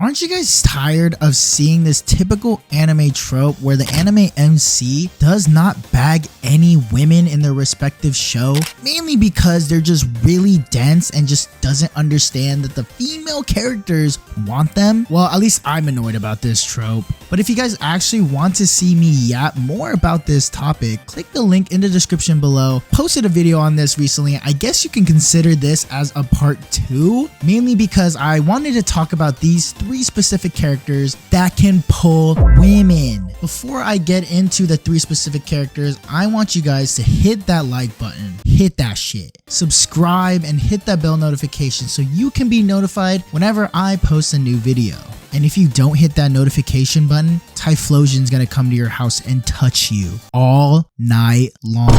Aren't you guys tired of seeing this typical anime trope where the anime MC does not bag any women in their respective show? Mainly because they're just really dense and just doesn't understand that the female characters want them. Well, at least I'm annoyed about this trope. But if you guys actually want to see me yap more about this topic, click the link in the description below. Posted a video on this recently. I guess you can consider this as a part 2, mainly because I wanted to talk about these 3 specific characters that can pull women. Before I get into the 3 specific characters, I want you guys to hit that like button, hit that shit, subscribe, and hit that bell notification so you can be notified whenever I post a new video. And if you don't hit that notification button, Typhlosion's gonna come to your house and touch you all night long.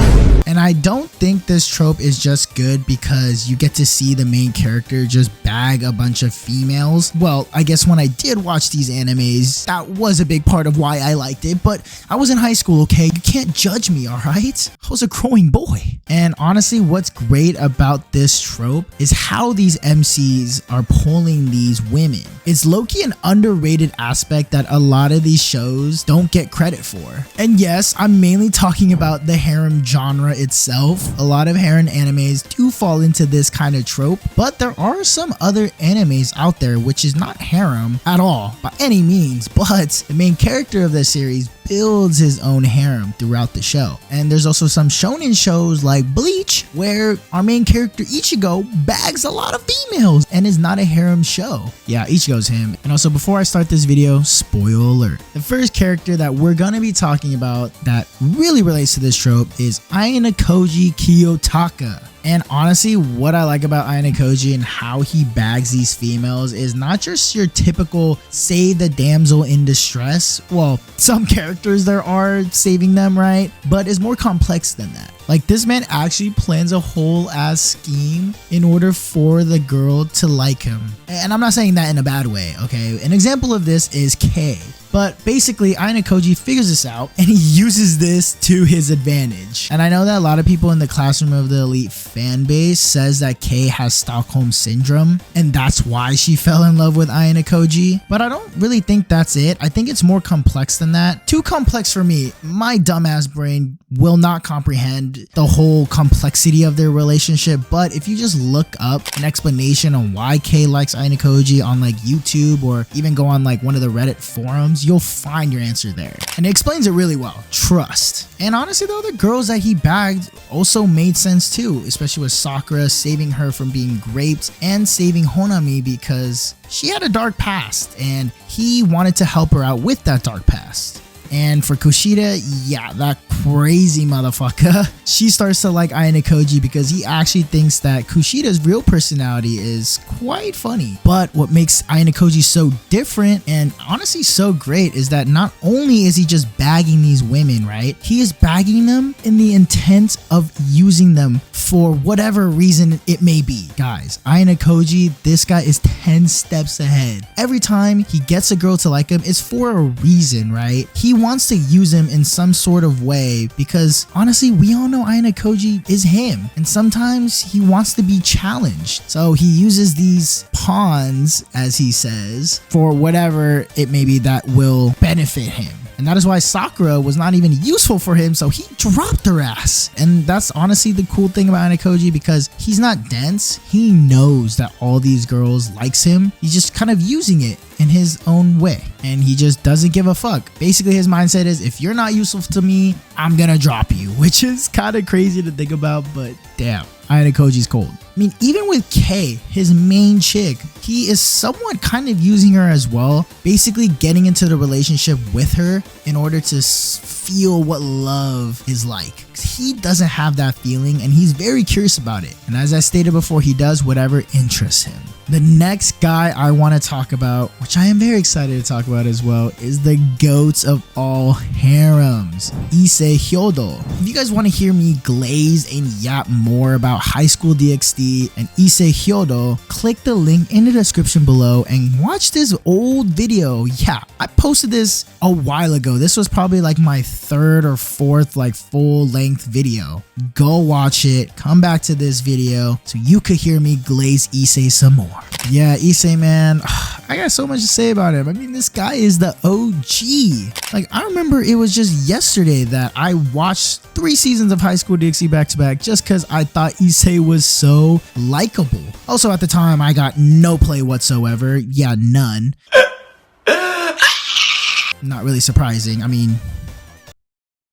And I don't think this trope is just good because you get to see the main character just bag a bunch of females. Well, I guess when I did watch these animes, that was a big part of why I liked it, but I was in high school, okay? You can't judge me, alright? I was a growing boy. And honestly, what's great about this trope is how these MCs are pulling these women. It's low-key an underrated aspect that a lot of these shows don't get credit for. And yes, I'm mainly talking about the harem genre itself. A lot of harem animes do fall into this kind of trope, but there are some other animes out there which is not harem at all by any means, but the main character of the series builds his own harem throughout the show. And there's also some shonen shows like Bleach where our main character Ichigo bags a lot of females and is not a harem show. Yeah, Ichigo's him. And also, before I start this video, spoiler alert. The first character that we're gonna be talking about that really relates to this trope is Ayanokoji Kiyotaka. And honestly, what I like about Ayanokoji and how he bags these females is not just your typical save the damsel in distress. Well, some characters there are saving them, right? But it's more complex than that. Like, this man actually plans a whole ass scheme in order for the girl to like him. And I'm not saying that in a bad way, okay? An example of this is K. But basically, Ayanokoji figures this out and he uses this to his advantage. And I know that a lot of people in the Classroom of the Elite fan base says that Kei has Stockholm Syndrome and that's why she fell in love with Ayanokoji. But I don't really think that's it. I think it's more complex than that. Too complex for me. My dumbass brain will not comprehend the whole complexity of their relationship. But if you just look up an explanation on why Kei likes Ayanokoji on like YouTube or even go on like one of the Reddit forums, you'll find your answer there. And it explains it really well. Trust. And honestly though, the girls that he bagged also made sense too, especially with Sakura saving her from being raped and saving Honami because she had a dark past and he wanted to help her out with that dark past. And for Kushida, yeah, that crazy motherfucker, she starts to like Ayanokoji because he actually thinks that Kushida's real personality is quite funny. But what makes Ayanokoji so different and honestly so great is that not only is he just bagging these women, right? He is bagging them in the intent of using them for whatever reason it may be. Guys, Ayanokoji, this guy is 10 steps ahead. Every time he gets a girl to like him, it's for a reason, right? He wants to use him in some sort of way because honestly, we all know Ayanokoji is him and sometimes he wants to be challenged. So he uses these pawns, as he says, for whatever it may be that will benefit him. And that is why Sakura was not even useful for him, so he dropped her ass. And that's honestly the cool thing about Ayanokoji because he's not dense. He knows that all these girls likes him. He's just kind of using it in his own way. And he just doesn't give a fuck. Basically, his mindset is, if you're not useful to me, I'm gonna drop you. Which is kind of crazy to think about, but damn, Ayanokoji's cold. I mean, even with Kei, his main chick, he is somewhat kind of using her as well, basically getting into the relationship with her in order to feel what love is like. He doesn't have that feeling and he's very curious about it. And as I stated before, he does whatever interests him. The next guy I want to talk about, which I am very excited to talk about as well, is the goats of all harems, Issei Hyodo. If you guys want to hear me glaze and yap more about High School DxD and Issei Hyodo, click the link in the description below and watch this old video. Yeah, I posted this a while ago. This was probably like my 3rd or 4th like full length length video. Go watch it, come back to this video so you could hear me glaze Issei some more. Yeah, Issei, man, I got so much to say about him. I mean, this guy is the OG. Like, I remember it was just yesterday that I watched 3 seasons of High School DxD back to back just because I thought Issei was so likable. Also, at the time, I got no play whatsoever. Yeah, none. Not really surprising. I mean,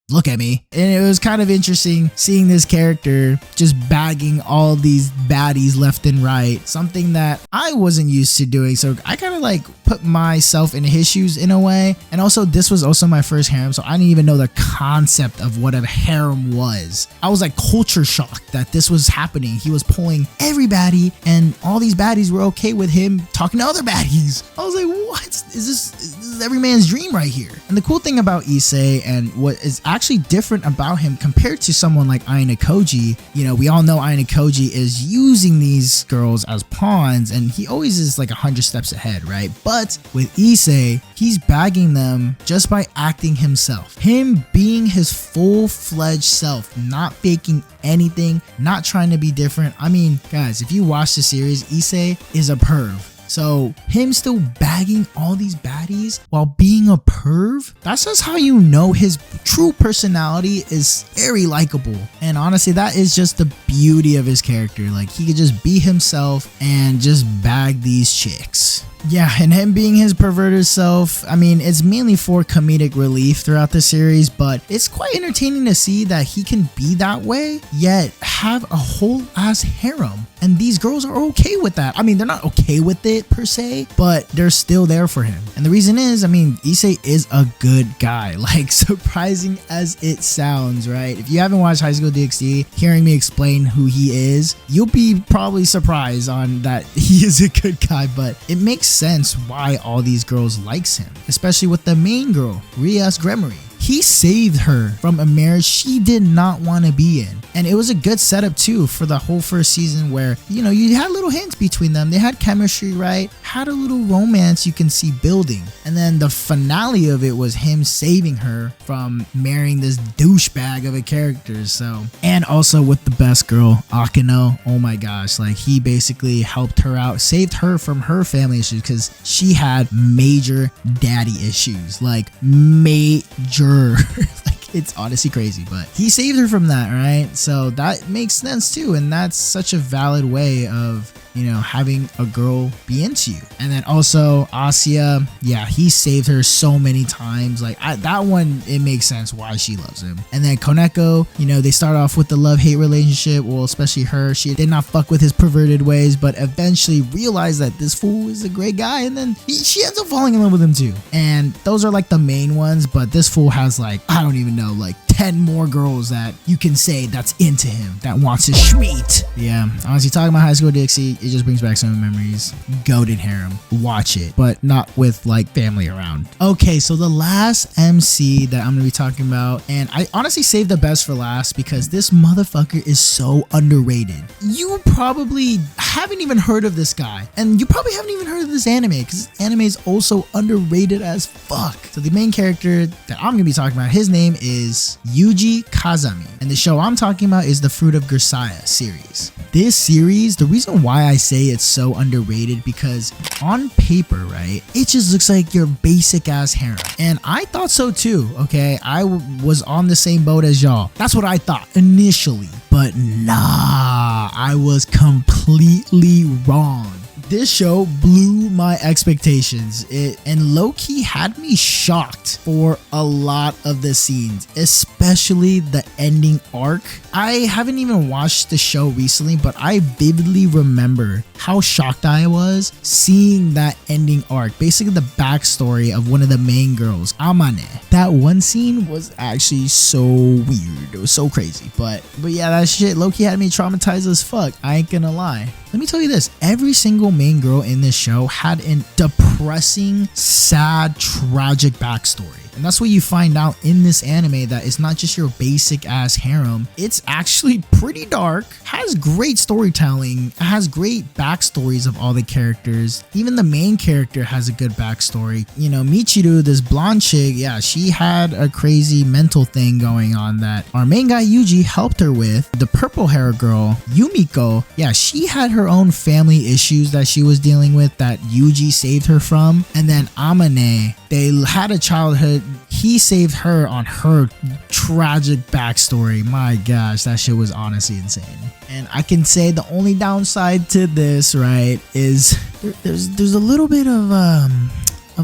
look at me. And it was kind of interesting seeing this character just bagging all these baddies left and right, something that I wasn't used to doing. So I kind of like put myself in his shoes in a way. And also, this was also my first harem, so I didn't even know the concept of what a harem was. I was like culture shocked that this was happening. He was pulling every baddie, and all these baddies were okay with him talking to other baddies. I was like, what? Is this every man's dream right here? And the cool thing about Issei, and what is actually different about him compared to someone like Ayanokoji, you know, we all know Ayanokoji is using these girls as pawns, and he always is like 100 steps ahead, right? But with Issei, he's bagging them just by acting himself. Him being his full-fledged self, not faking anything, not trying to be different. I mean, guys, if you watch the series, Issei is a perv. So him still bagging all these baddies while being a perv, that's just how you know his true personality is very likable. And honestly, that is just the beauty of his character. Like, he could just be himself and just bag these chicks. Yeah, and him being his perverted self, I mean, it's mainly for comedic relief throughout the series, but it's quite entertaining to see that he can be that way, yet have a whole ass harem. And these girls are okay with that. I mean, they're not okay with it per se, but they're still there for him. And the reason is, I mean, Issei is a good guy. Like, surprising as it sounds, right? If you haven't watched High School DxD, hearing me explain who he is, you'll be probably surprised on that he is a good guy, but it makes sense why all these girls likes him, especially with the main girl, Rias Gremory. He saved her from a marriage she did not want to be in. And it was a good setup too for the whole first season where, you know, you had little hints between them. They had chemistry, right? Had a little romance you can see building. And then the finale of it was him saving her from marrying this douchebag of a character. So, and also with the best girl, Akino. Oh my gosh, like, he basically helped her out, saved her from her family issues because she had major daddy issues, like major. Like, it's honestly crazy, but he saved her from that, right? So that makes sense too, and that's such a valid way of, you know, having a girl be into you. And then also Asya, yeah, he saved her so many times. Like, that one, it makes sense why she loves him. And then Koneko, you know, they start off with the love-hate relationship. Well, especially her, she did not fuck with his perverted ways, but eventually realized that this fool is a great guy, and then she ends up falling in love with him too. And those are like the main ones, but this fool has like, I don't even know, like 10 more girls that you can say that's into him, that wants his schmeat. Yeah, honestly, talking about High School DxD, it just brings back some memories. Goated harem. Watch it, but not with like family around. Okay, so the last MC that I'm gonna be talking about, and I honestly saved the best for last because this motherfucker is so underrated. You probably haven't even heard of this guy, and you probably haven't even heard of this anime because this anime is also underrated as fuck. So the main character that I'm gonna be talking about, his name is Yuji Kazami, and the show I'm talking about is the Fruit of Gersaya series. This series, the reason why I say it's so underrated, because on paper, right, it just looks like your basic ass harem, and I thought so too. Okay, I was on the same boat as y'all. That's what I thought initially, but nah, I was completely wrong. This show blew my expectations. It and low-key had me shocked for a lot of the scenes, especially the ending arc. I haven't even watched the show recently, but I vividly remember how shocked I was seeing that ending arc. Basically the backstory of one of the main girls, Amane. That one scene was actually so weird. It was so crazy. But yeah, that shit low-key had me traumatized as fuck. I ain't gonna lie. Let me tell you this, every single main girl in this show had a depressing, sad, tragic backstory. And that's what you find out in this anime, that it's not just your basic ass harem. It's actually pretty dark, has great storytelling, has great backstories of all the characters. Even the main character has a good backstory. You know, Michiru, this blonde chick, yeah, she had a crazy mental thing going on that our main guy Yuji helped her with. The purple hair girl, Yumiko, yeah, she had her own family issues that she was dealing with that Yuji saved her from. And then Amane, they had a childhood, he saved her on her tragic backstory. My gosh, that shit was honestly insane. And I can say the only downside to this, right, is there's a little bit of a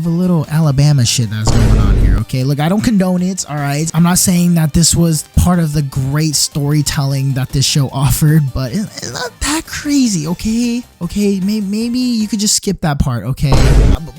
little Alabama shit that's going on here. Okay, look, I don't condone it, all right? I'm not saying that this was part of the great storytelling that this show offered, but it's not that crazy, okay? Okay, maybe you could just skip that part, okay?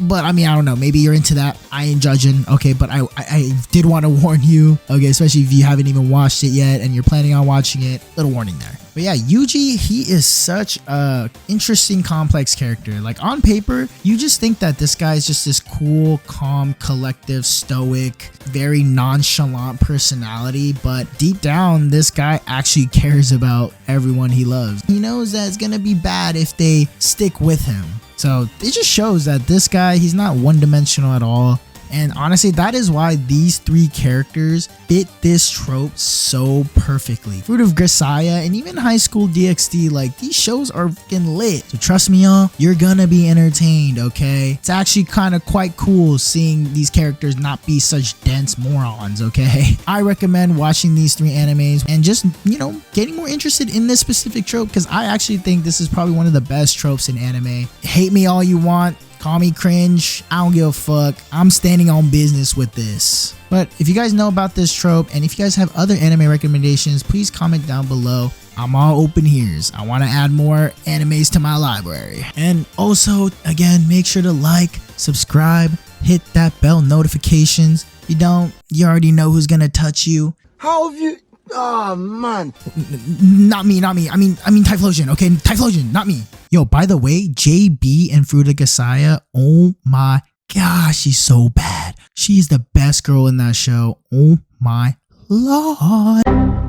But I mean, I don't know, maybe you're into that. I ain't judging, okay? But I did want to warn you, okay, especially if you haven't even watched it yet and you're planning on watching it, little warning there. But yeah, Yuji, he is such a interesting, complex character. Like, on paper, you just think that this guy is just this cool, calm, collective, stoic, very nonchalant personality, but deep down, this guy actually cares about everyone he loves. He knows that it's gonna be bad if they stick with him. So it just shows that this guy, he's not one-dimensional at all. And honestly, that is why these three characters fit this trope so perfectly. Fruit of Grisaya and even High School DxD, like, these shows are fucking lit. So trust me, y'all, you're gonna be entertained, okay? It's actually kind of quite cool seeing these characters not be such dense morons, okay? I recommend watching these three animes and just, you know, getting more interested in this specific trope, because I actually think this is probably one of the best tropes in anime. Hate me all you want. Call me cringe, I don't give a fuck. I'm standing on business with this. But if you guys know about this trope, and if you guys have other anime recommendations, please comment down below. I'm all open ears. I want to add more animes to my library. And also, again, make sure to like, subscribe, hit that bell notifications. If you don't, you already know who's gonna touch you. How have you... Oh, man. Not me. I mean Typhlosion, okay? Typhlosion, not me. Yo, by the way, JB and Fruta Gasaya, oh my gosh, she's so bad. She's the best girl in that show. Oh my lord.